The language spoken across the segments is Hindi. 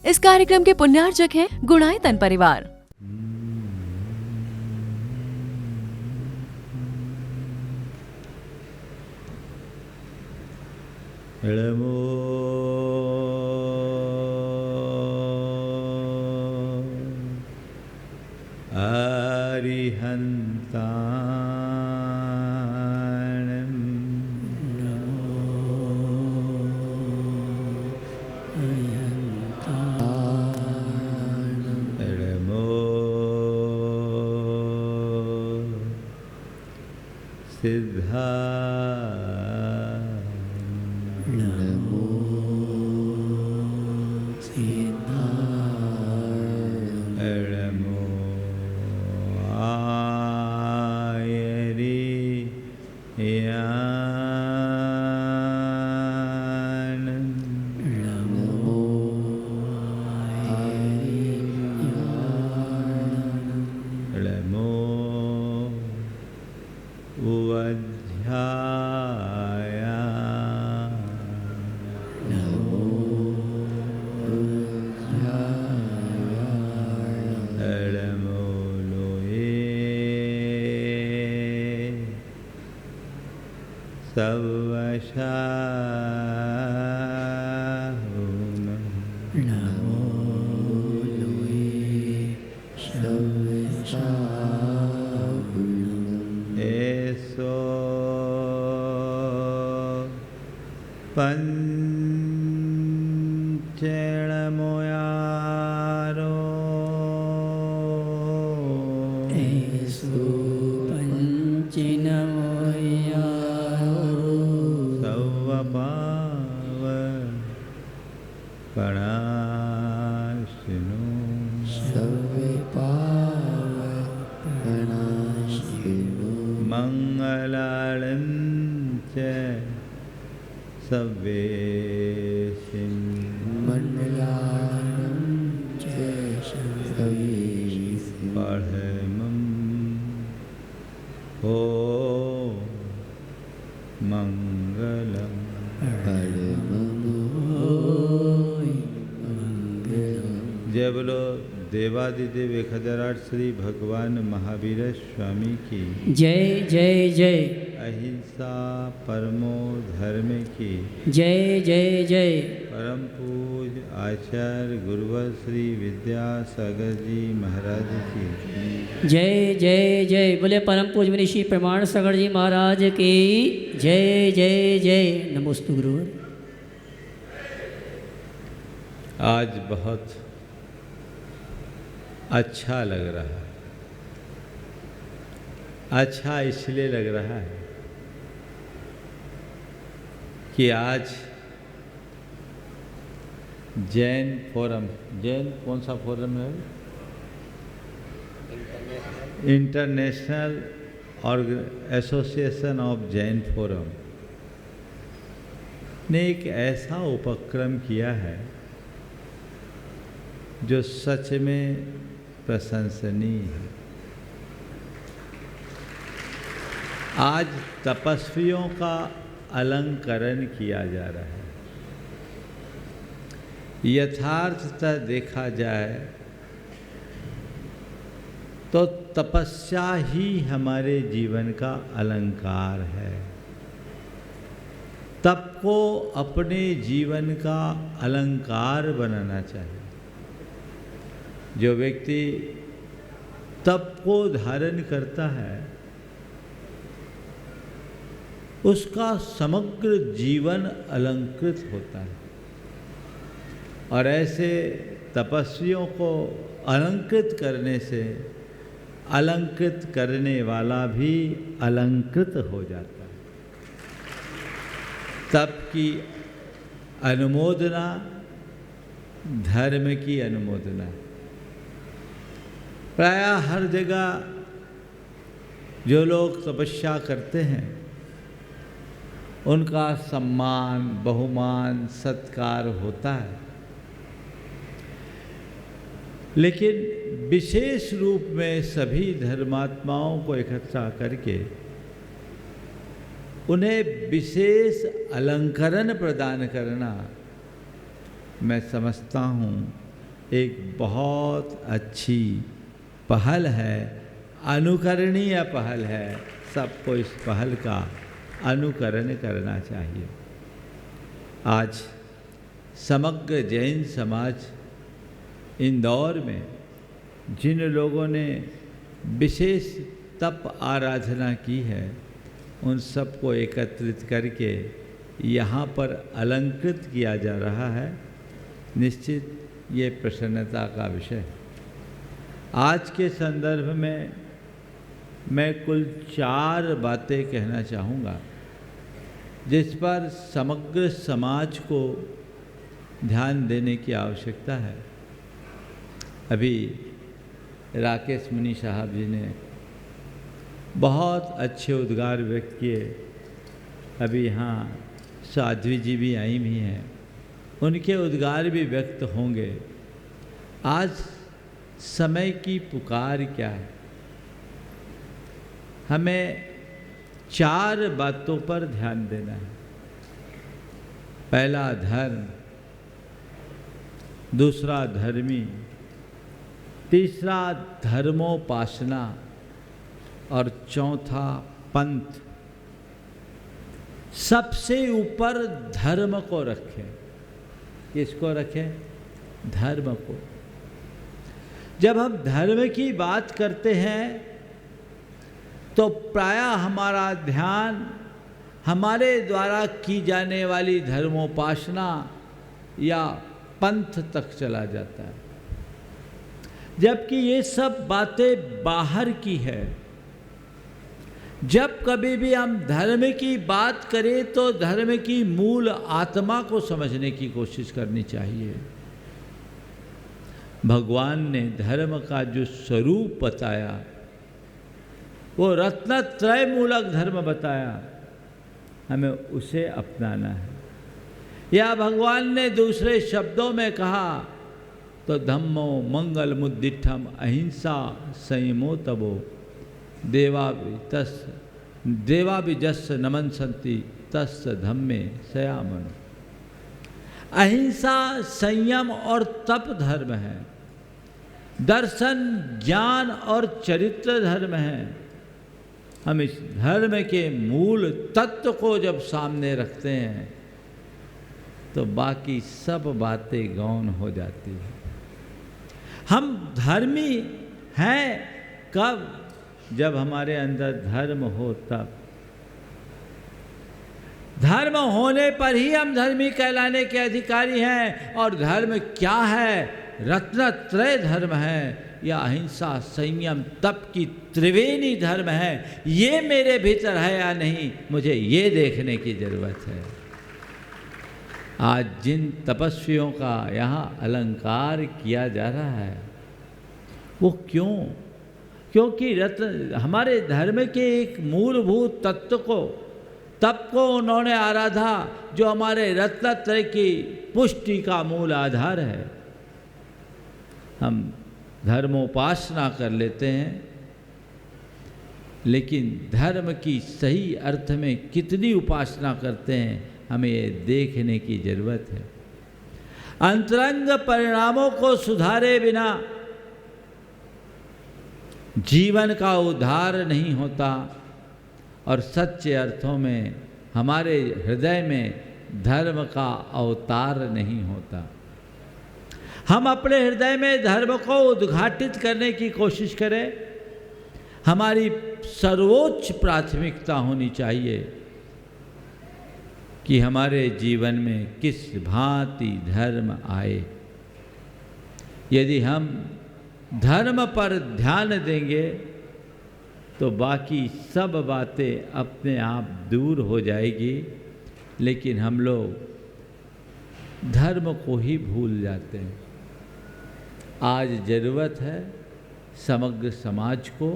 इस कार्यक्रम के पुण्यार्चक हैं गुणायतन परिवार। सिद्धा नमो सिद्धाय नमो आयरि यान नमो नमो उवध्याय नमो नमो लोये सवशाहुन नमो लोये सवशाहुन एसो पंचेणमोयारो एषु पञ्चनमोयारो सवपाव पणाशिनो सर्वे पावनाशिनो मंगलालं च सव्येशिं मण्डलानं च सर्वेषु पढ़मं हो मंगलम् जय बोलो देवादिदेव 1008 श्री भगवान महावीर स्वामी की जय जय जय अहिंसा परमो धर्म की जय जय जय परम पूज आचार्य गुरुवर श्री विद्यासागर जी महाराज की जय जय जय बोले परम पूज्य ऋषि प्रमाण सागर जी महाराज की जय जय जय नमोस्तु गुरुवर। आज बहुत अच्छा लग रहा है। अच्छा इसलिए लग रहा है कि आज जैन फोरम, जैन कौन सा फोरम है? International association of Jain forum ने एक ऐसा उपक्रम किया है जो सच में प्रशंसनीय है। आज तपस्वियों का अलंकरण किया जा रहा है। यथार्थतः देखा जाए तो तपस्या ही हमारे जीवन का अलंकार है। तप को अपने जीवन का अलंकार बनाना चाहिए। जो व्यक्ति तप को धारण करता है उसका समग्र जीवन अलंकृत होता है और ऐसे तपस्वियों को अलंकृत करने से अलंकृत करने वाला भी अलंकृत हो जाता है। तप की अनुमोदना धर्म की अनुमोदना। प्रायः हर जगह जो लोग तपस्या करते हैं उनका सम्मान बहुमान सत्कार होता है, लेकिन विशेष रूप में सभी धर्मात्माओं को इकट्ठा करके उन्हें विशेष अलंकरण प्रदान करना मैं समझता हूँ एक बहुत अच्छी पहल है, अनुकरणीय पहल है। सबको इस पहल का अनुकरण करना चाहिए। आज समग्र जैन समाज इंदौर में जिन लोगों ने विशेष तप आराधना की है, उन सबको एकत्रित करके यहाँ पर अलंकृत किया जा रहा है। निश्चित ये प्रसन्नता का विषय है। आज के संदर्भ में मैं कुल 4 बातें कहना चाहूँगा जिस पर समग्र समाज को ध्यान देने की आवश्यकता है। अभी राकेश मुनि साहब जी ने बहुत अच्छे उद्गार व्यक्त किए। अभी यहाँ साध्वी जी भी आई हुई हैं, उनके उद्गार भी व्यक्त होंगे। आज समय की पुकार क्या है? हमें 4 बातों पर ध्यान देना है। पहला धर्म, दूसरा धर्मी, तीसरा धर्मोपासना और चौथा पंथ। सबसे ऊपर धर्म को रखें। किसको रखें? धर्म को। जब हम धर्म की बात करते हैं तो प्रायः हमारा ध्यान हमारे द्वारा की जाने वाली धर्मोपासना या पंथ तक चला जाता है, जबकि ये सब बातें बाहर की है। जब कभी भी हम धर्म की बात करें तो धर्म की मूल आत्मा को समझने की कोशिश करनी चाहिए। भगवान ने धर्म का जो स्वरूप बताया वो रत्नत्रय मूलक धर्म बताया, हमें उसे अपनाना है। या भगवान ने दूसरे शब्दों में कहा तो धम्मो मंगल मुद्दिठम अहिंसा संयमो तबो देवा विजस् नमन संति तस् धम्मे सयामन। अहिंसा, संयम और तप धर्म है। दर्शन, ज्ञान और चरित्र धर्म है। हम इस धर्म के मूल तत्व को जब सामने रखते हैं तो बाकी सब बातें गौण हो जाती हैं। हम धर्मी हैं कब? जब हमारे अंदर धर्म हो तब। धर्म होने पर ही हम धर्मी कहलाने के अधिकारी हैं। और धर्म क्या है? रत्नत्रय धर्म है, या अहिंसा, संयम, तप की त्रिवेणी धर्म है। ये मेरे भीतर है या नहीं, मुझे ये देखने की जरूरत है। आज जिन तपस्वियों का यहाँ अलंकार किया जा रहा है वो क्यों? क्योंकि हमारे धर्म के एक मूलभूत तत्व को, तप को उन्होंने आराधा, जो हमारे रत्नत्रय की पुष्टि का मूल आधार है। हम धर्मोपासना कर लेते हैं, लेकिन धर्म की सही अर्थ में कितनी उपासना करते हैं, हमें ये देखने की जरूरत है। अंतरंग परिणामों को सुधारे बिना जीवन का उद्धार नहीं होता और सच्चे अर्थों में हमारे हृदय में धर्म का अवतार नहीं होता। हम अपने हृदय में धर्म को उद्घाटित करने की कोशिश करें। हमारी सर्वोच्च प्राथमिकता होनी चाहिए कि हमारे जीवन में किस भांति धर्म आए। यदि हम धर्म पर ध्यान देंगे तो बाकी सब बातें अपने आप दूर हो जाएगी, लेकिन हम लोग धर्म को ही भूल जाते हैं। आज ज़रूरत है समग्र समाज को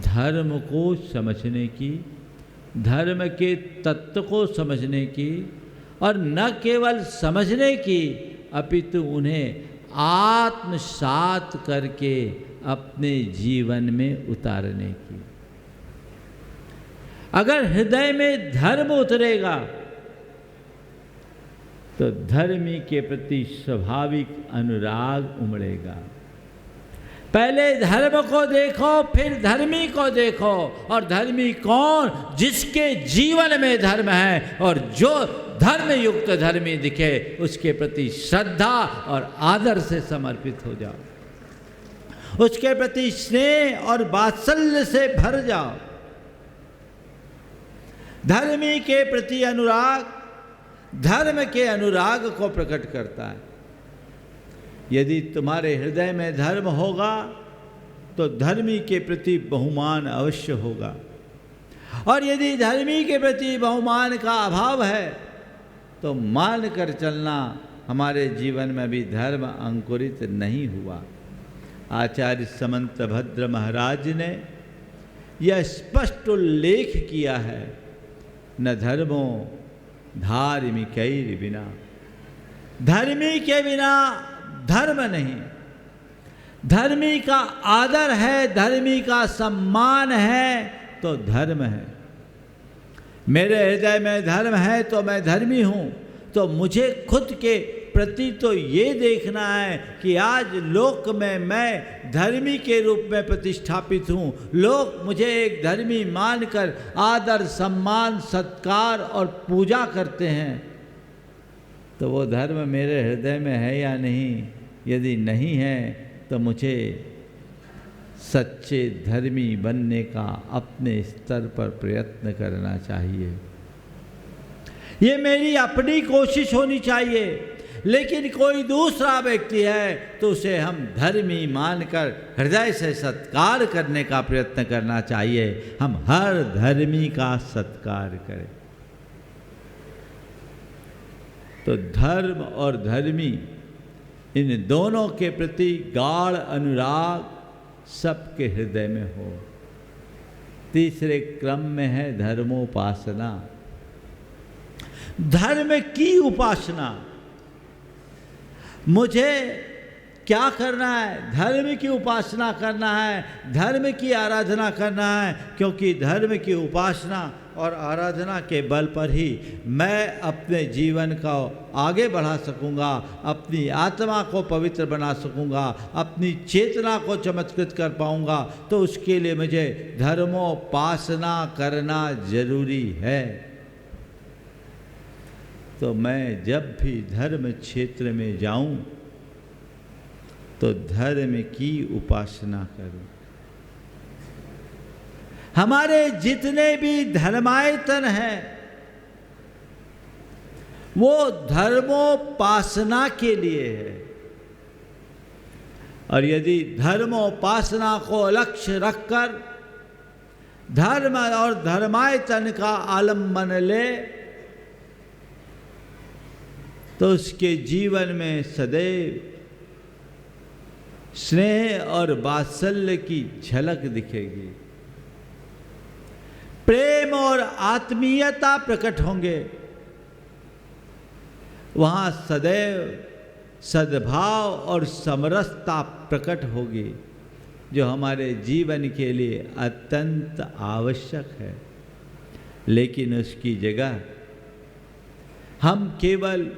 धर्म को समझने की, धर्म के तत्व को समझने की, और न केवल समझने की अपितु उन्हें आत्मसात करके अपने जीवन में उतारने की। अगर हृदय में धर्म उतरेगा तो धर्मी के प्रति स्वाभाविक अनुराग उमड़ेगा। पहले धर्म को देखो, फिर धर्मी को देखो। और धर्मी कौन? जिसके जीवन में धर्म है, और जो धर्म युक्त धर्मी दिखे उसके प्रति श्रद्धा और आदर से समर्पित हो जाओ, उसके प्रति स्नेह और वात्सल्य से भर जाओ। धर्मी के प्रति अनुराग धर्म के अनुराग को प्रकट करता है। यदि तुम्हारे हृदय में धर्म होगा तो धर्मी के प्रति बहुमान अवश्य होगा, और यदि धर्मी के प्रति बहुमान का अभाव है तो मान कर चलना हमारे जीवन में भी धर्म अंकुरित नहीं हुआ। आचार्य समंत भद्र महाराज ने यह स्पष्ट उल्लेख किया है, न धर्मो धार्मिकैर बिना, धर्मी के बिना धर्म नहीं। धर्मी का आदर है, धर्मी का सम्मान है तो धर्म है। मेरे हृदय में धर्म है तो मैं धर्मी हूँ। तो मुझे खुद के प्रति तो ये देखना है कि आज लोक में मैं धर्मी के रूप में प्रतिष्ठापित हूँ। लोग मुझे एक धर्मी मानकर आदर, सम्मान, सत्कार और पूजा करते हैं, तो वो धर्म मेरे हृदय में है या नहीं? यदि नहीं है तो मुझे सच्चे धर्मी बनने का अपने स्तर पर प्रयत्न करना चाहिए। ये मेरी अपनी कोशिश होनी चाहिए। लेकिन कोई दूसरा व्यक्ति है तो उसे हम धर्मी मानकर हृदय से सत्कार करने का प्रयत्न करना चाहिए। हम हर धर्मी का सत्कार करें। तो धर्म और धर्मी, इन दोनों के प्रति गाढ़ अनुराग सबके हृदय में हो। तीसरे क्रम में है धर्मोपासना, धर्म की उपासना। मुझे क्या करना है? धर्म की उपासना करना है, धर्म की आराधना करना है, क्योंकि धर्म की उपासना और आराधना के बल पर ही मैं अपने जीवन को आगे बढ़ा सकूंगा, अपनी आत्मा को पवित्र बना सकूंगा, अपनी चेतना को चमत्कृत कर पाऊंगा। तो उसके लिए मुझे धर्मोपासना करना जरूरी है। तो मैं जब भी धर्म क्षेत्र में जाऊं तो धर्म की उपासना करूं। हमारे जितने भी धर्मायतन हैं वो धर्मोपासना के लिए है। और यदि धर्मोपासना को लक्ष्य रखकर धर्म और धर्मायतन का आलम्बन ले तो उसके जीवन में सदैव स्नेह और वात्सल्य की झलक दिखेगी, प्रेम और आत्मीयता प्रकट होंगे। वहाँ सदैव सद्भाव और समरसता प्रकट होगी, जो हमारे जीवन के लिए अत्यंत आवश्यक है। लेकिन उसकी जगह हम केवल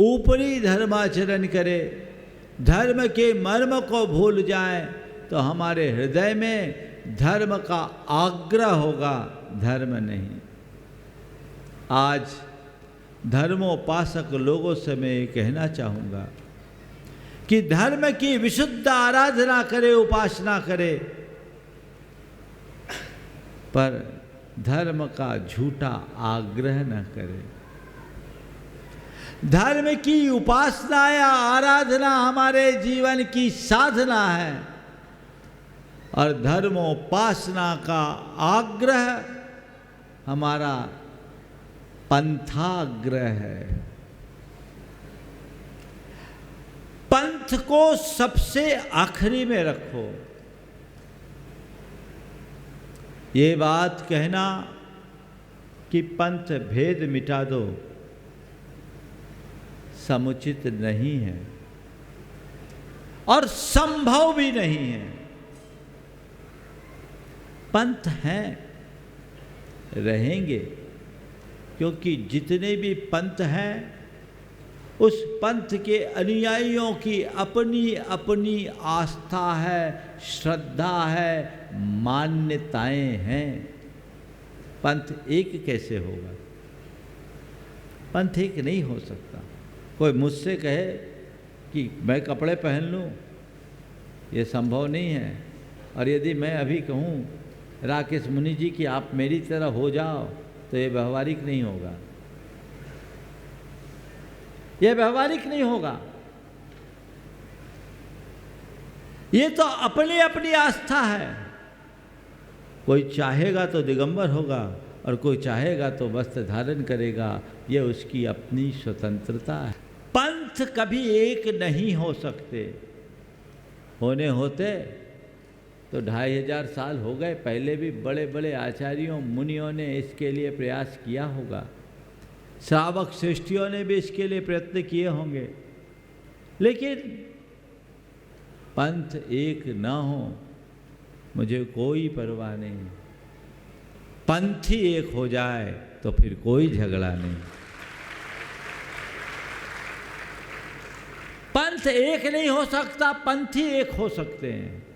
ऊपरी धर्माचरण करें, धर्म के मर्म को भूल जाएं, तो हमारे हृदय में धर्म का आग्रह होगा, धर्म नहीं। आज धर्मोपासक लोगों से मैं ये कहना चाहूँगा कि धर्म की विशुद्ध आराधना करे, उपासना करे, पर धर्म का झूठा आग्रह न करे। धर्म की उपासना या आराधना हमारे जीवन की साधना है, और धर्मोपासना का आग्रह हमारा पंथाग्रह है। पंथ को सबसे आखिरी में रखो। ये बात कहना कि पंथ भेद मिटा दो समुचित नहीं है और संभव भी नहीं है। पंथ हैं, रहेंगे, क्योंकि जितने भी पंथ हैं उस पंथ के अनुयायियों की अपनी अपनी आस्था है, श्रद्धा है, मान्यताएं हैं। पंथ एक कैसे होगा? पंथ एक नहीं हो सकता। कोई मुझसे कहे कि मैं कपड़े पहन लूं, ये संभव नहीं है। और यदि मैं अभी कहूं राकेश मुनि जी कि आप मेरी तरह हो जाओ, तो ये व्यवहारिक नहीं होगा, ये व्यवहारिक नहीं होगा। ये तो अपनी अपनी आस्था है। कोई चाहेगा तो दिगंबर होगा और कोई चाहेगा तो वस्त्र धारण करेगा, ये उसकी अपनी स्वतंत्रता है। पंथ कभी एक नहीं हो सकते। होने होते तो 2500 साल हो गए। पहले भी बड़े बड़े आचार्यों मुनियों ने इसके लिए प्रयास किया होगा, श्रावक श्रेष्ठियों ने भी इसके लिए प्रयत्न किए होंगे, लेकिन पंथ एक ना हो मुझे कोई परवाह नहीं। पंथ ही एक हो जाए तो फिर कोई झगड़ा नहीं। पंथ एक नहीं हो सकता, पंथी एक हो सकते हैं।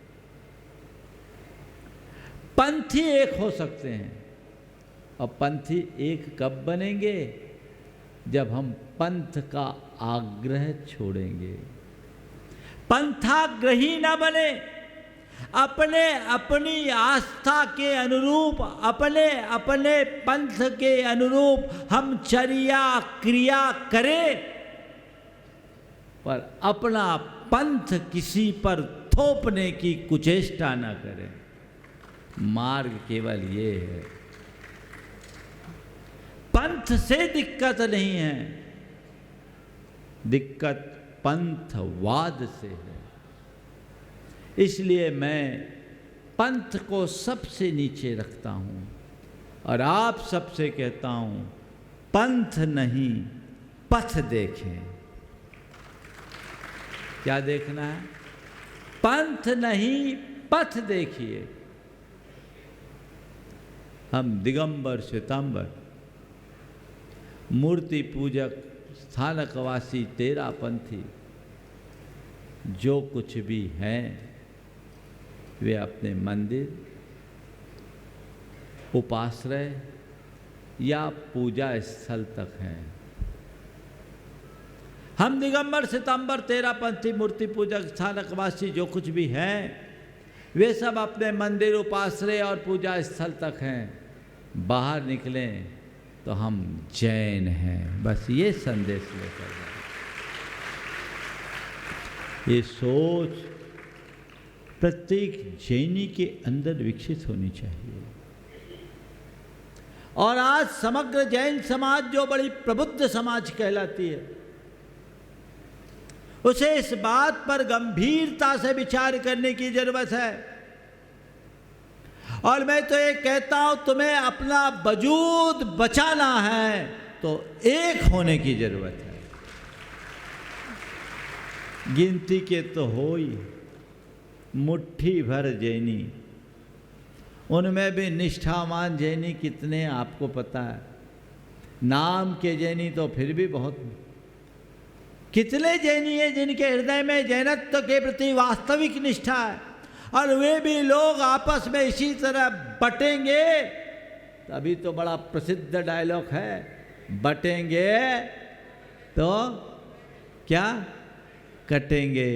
पंथी एक हो सकते हैं। और पंथी एक कब बनेंगे? जब हम पंथ का आग्रह छोड़ेंगे। पंथाग्रही ना बने, अपने अपनी आस्था के अनुरूप, अपने अपने पंथ के अनुरूप हम चर्या क्रिया करें, पर अपना पंथ किसी पर थोपने की कुचेष्टा न करें। मार्ग केवल ये है। पंथ से दिक्कत नहीं है, दिक्कत पंथवाद से है। इसलिए मैं पंथ को सबसे नीचे रखता हूं और आप सबसे कहता हूं, पंथ नहीं पथ देखें। क्या देखना है? पंथ नहीं पथ देखिए। हम दिगंबर श्वेतांबर, मूर्ति पूजक, स्थानकवासी, तेरापंथी जो कुछ भी हैं, वे अपने मंदिर, उपाश्रय या पूजा स्थल तक हैं। हम दिगंबर सितंबर तेरापंथी मूर्ति पूजक स्थानकवासी जो कुछ भी हैं, वे सब अपने मंदिर, उपाश्रय और पूजा स्थल तक हैं। बाहर निकलें तो हम जैन हैं, बस ये संदेश लेकर जाए। ये सोच प्रत्येक जैनी के अंदर विकसित होनी चाहिए। और आज समग्र जैन समाज जो बड़ी प्रबुद्ध समाज कहलाती है, उसे इस बात पर गंभीरता से विचार करने की जरूरत है। और मैं तो ये कहता हूं, तुम्हें अपना वजूद बचाना है तो एक होने की जरूरत है। गिनती के तो हो ही मुट्ठी भर जैनी, उनमें भी निष्ठावान जैनी कितने आपको पता है। नाम के जैनी तो फिर भी बहुत। कितने जैनी हैं जिनके हृदय में जैनत्व के प्रति वास्तविक निष्ठा है, और वे भी लोग आपस में इसी तरह बटेंगे। तभी तो बड़ा प्रसिद्ध डायलॉग है, बटेंगे तो क्या कटेंगे।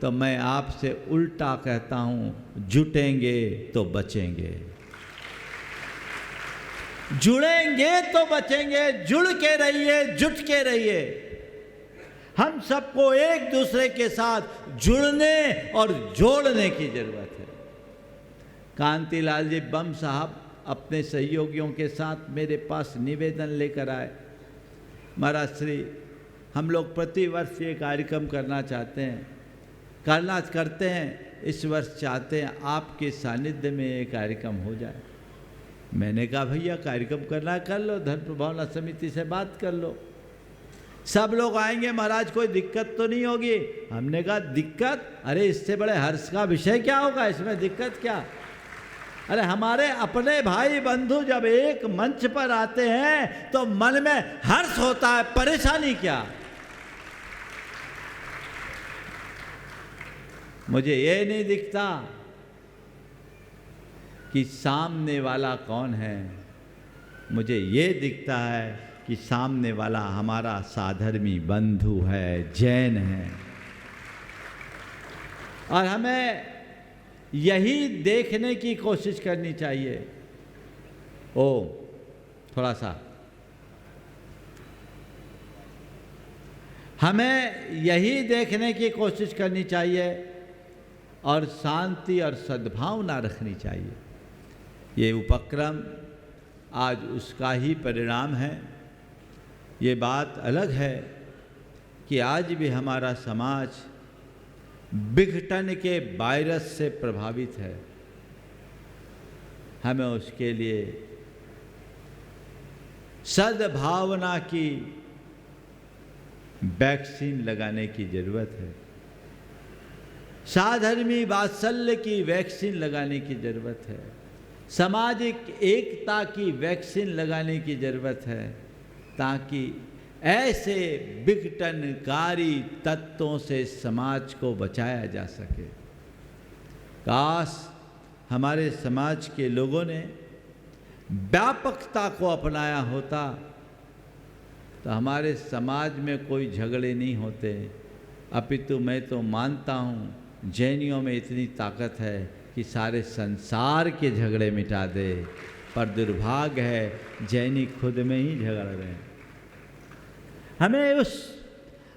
तो मैं आपसे उल्टा कहता हूं, जुटेंगे तो बचेंगे। जुड़ेंगे तो बचेंगे। जुड़ के रहिए, जुट के रहिए। हम सबको एक दूसरे के साथ जुड़ने और जोड़ने की जरूरत है। कांतिलाल जी बम साहब अपने सहयोगियों के साथ मेरे पास निवेदन लेकर आए। महाराज श्री, हम लोग प्रतिवर्ष ये कार्यक्रम करना चाहते हैं, करते हैं। इस वर्ष चाहते हैं आपके सानिध्य में ये कार्यक्रम हो जाए। मैंने कहा भैया कार्यक्रम करना कर लो, धर्म प्रभावना समिति से बात कर लो, सब लोग आएंगे महाराज, कोई दिक्कत तो नहीं होगी। हमने कहा दिक्कत? अरे इससे बड़े हर्ष का विषय क्या होगा, इसमें दिक्कत क्या? अरे हमारे अपने भाई बंधु जब एक मंच पर आते हैं तो मन में हर्ष होता है, परेशानी क्या। मुझे ये नहीं दिखता कि सामने वाला कौन है, मुझे ये दिखता है कि सामने वाला हमारा साधर्मी बंधु है, जैन है। और हमें यही देखने की कोशिश करनी चाहिए। थोड़ा सा हमें यही देखने की कोशिश करनी चाहिए और शांति और सद्भावना रखनी चाहिए। ये उपक्रम आज उसका ही परिणाम है। ये बात अलग है कि आज भी हमारा समाज विघटन के वायरस से प्रभावित है। हमें उसके लिए सद्भावना की वैक्सीन लगाने की जरूरत है, साधर्मी वात्सल्य की वैक्सीन लगाने की जरूरत है, सामाजिक एकता की वैक्सीन लगाने की जरूरत है, ताकि ऐसे विघटनकारी तत्वों से समाज को बचाया जा सके। काश हमारे समाज के लोगों ने व्यापकता को अपनाया होता तो हमारे समाज में कोई झगड़े नहीं होते। अपितु मैं तो मानता हूँ जैनियों में इतनी ताकत है कि सारे संसार के झगड़े मिटा दे, पर दुर्भाग्य है जैनी खुद में ही झगड़ रहे हैं। हमें उस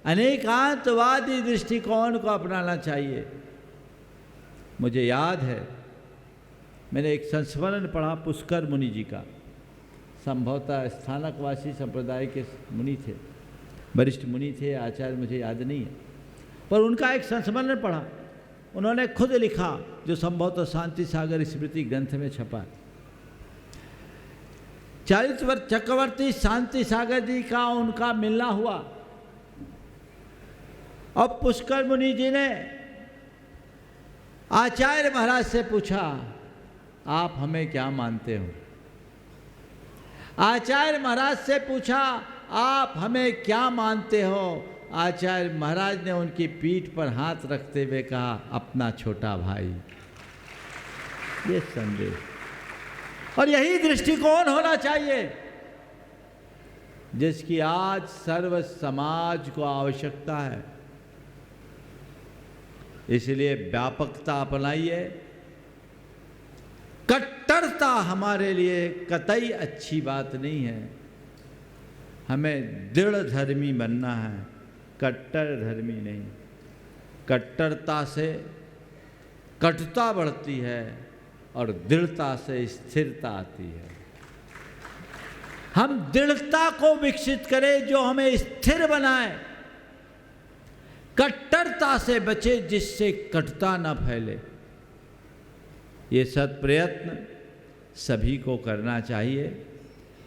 अनेकांतवादी दृष्टिकोण को अपनाना चाहिए। मुझे याद है मैंने एक संस्मरण पढ़ा पुष्कर मुनि जी का, संभवतः स्थानकवासी संप्रदाय के मुनि थे, वरिष्ठ मुनि थे, आचार्य मुझे याद नहीं है, पर उनका एक संस्मरण पढ़ा। उन्होंने खुद लिखा, जो संभवतः शांति सागर स्मृति ग्रंथ में छपा। चारित्र चक्रवर्ती शांति सागर जी का उनका मिलना हुआ। अब पुष्कर मुनि जी ने आचार्य महाराज से पूछा, आप हमें क्या मानते हो? आचार्य महाराज से पूछा, आप हमें क्या मानते हो? आचार्य महाराज ने उनकी पीठ पर हाथ रखते हुए कहा, अपना छोटा भाई। ये संदेश और यही दृष्टिकोण होना चाहिए जिसकी आज सर्व समाज को आवश्यकता है। इसलिए व्यापकता अपनाइए। कट्टरता हमारे लिए कतई अच्छी बात नहीं है। हमें दृढ़ धर्मी बनना है, कट्टर धर्मी नहीं। कट्टरता से कटुता बढ़ती है और दृढ़ता से स्थिरता आती है। हम दृढ़ता को विकसित करें जो हमें स्थिर बनाए, कट्टरता से बचे जिससे कटुता न फैले। ये सत्प्रयत्न सभी को करना चाहिए।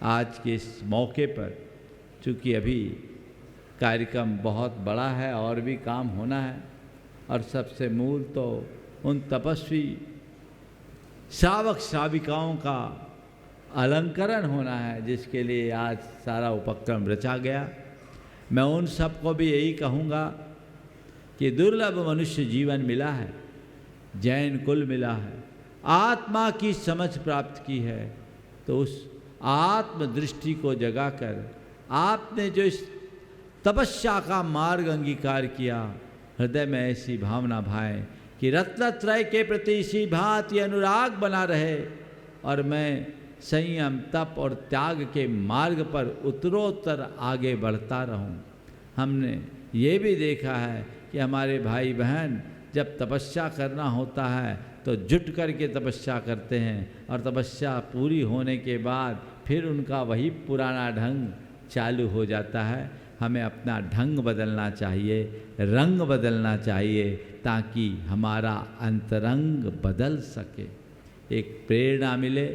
आज के इस मौके पर, चूँकि अभी कार्यक्रम बहुत बड़ा है और भी काम होना है, और सबसे मूल तो उन तपस्वी श्रावक श्राविकाओं का अलंकरण होना है जिसके लिए आज सारा उपक्रम रचा गया। मैं उन सबको भी यही कहूँगा कि दुर्लभ मनुष्य जीवन मिला है, जैन कुल मिला है, आत्मा की समझ प्राप्त की है, तो उस आत्मदृष्टि को जगाकर आपने जो इस तपस्या का मार्ग अंगीकार किया, हृदय में ऐसी भावना भाए कि रत्नत्रय के प्रति इसी भांति अनुराग बना रहे और मैं संयम, तप और त्याग के मार्ग पर उत्तरोत्तर आगे बढ़ता रहूं। हमने ये भी देखा है कि हमारे भाई बहन जब तपस्या करना होता है तो जुट करके तपस्या करते हैं, और तपस्या पूरी होने के बाद फिर उनका वही पुराना ढंग चालू हो जाता है। हमें अपना ढंग बदलना चाहिए, रंग बदलना चाहिए, ताकि हमारा अंतरंग बदल सके, एक प्रेरणा मिले।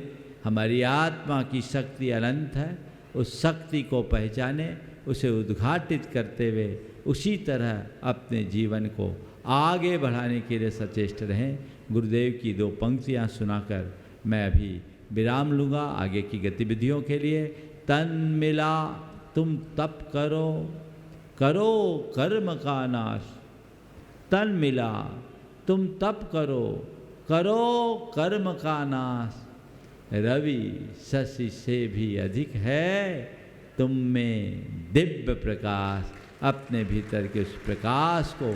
हमारी आत्मा की शक्ति अनंत है, उस शक्ति को पहचाने, उसे उद्घाटित करते हुए उसी तरह अपने जीवन को आगे बढ़ाने के लिए सचेष्ट रहें। गुरुदेव की दो पंक्तियाँ सुनाकर मैं अभी विराम लूँगा आगे की गतिविधियों के लिए। तन मिला तुम तप करो, करो कर्म का नाश। तन मिला तुम तप करो, करो कर्म का नाश, रवि शशि से भी अधिक है तुम में दिव्य प्रकाश। अपने भीतर के उस प्रकाश को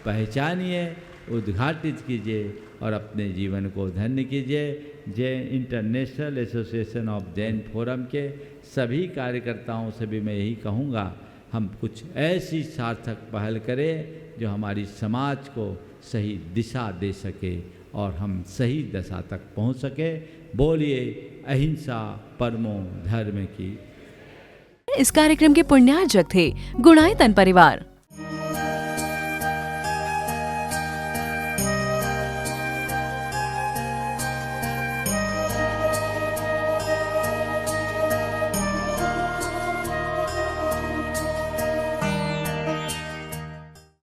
पहचानिए, उद्घाटित कीजिए और अपने जीवन को धन्य कीजिए। Jain international association of Jain forum के सभी कार्यकर्ताओं से भी मैं यही कहूँगा, हम कुछ ऐसी सार्थक पहल करें जो हमारी समाज को सही दिशा दे सके और हम सही दशा तक पहुँच सके। बोलिए अहिंसा परमो धर्म की। इस कार्यक्रम के पुण्यार्जक थे गुणायतन परिवार।